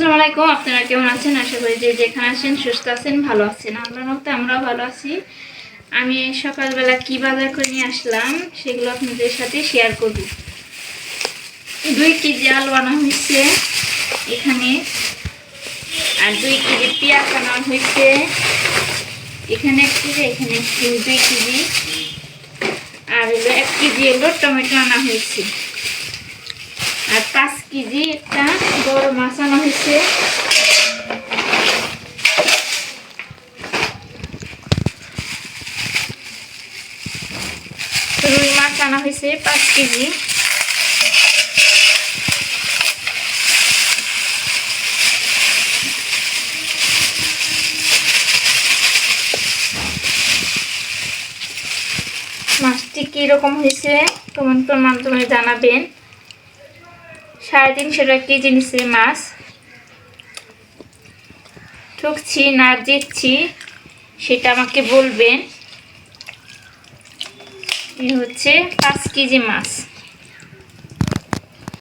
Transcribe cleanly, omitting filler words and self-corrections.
আসসালামু আলাইকুম। আপনারা কেমন আছেন? আশা করি যে যেখানে আছেন সুস্থ আছেন, ভালো আছেন। আল্লাহর রহমতে আমরাও ভালো আছি। আমি সকালবেলা কি বাজার করে নিয়ে আসলাম সেগুলো আপনাদের সাথে শেয়ার করব। 2 কেজি আলু আনা হয়েছে এখানে, আর 2 কেজি পেঁয়াজ আনা হয়েছে এখানে 1 কেজি, এখানে 2 কেজি, আর হলো 1 কেজি হলো টমেটো আনা হয়েছে, আর 5 কেজি একটা বড় মাছ আনা হয়েছে। রুই মাছ আনা হয়েছে 5 কেজি। মাছটি কীরকম হয়েছে কমেন্টের মাধ্যমে জানাবেন। 350 টাকা কেজি নিচ্ছে মাছ। ঠকছি না জিতছি সেটা আমাকে বলবেন। এই হচ্ছে 5 কেজি মাছ।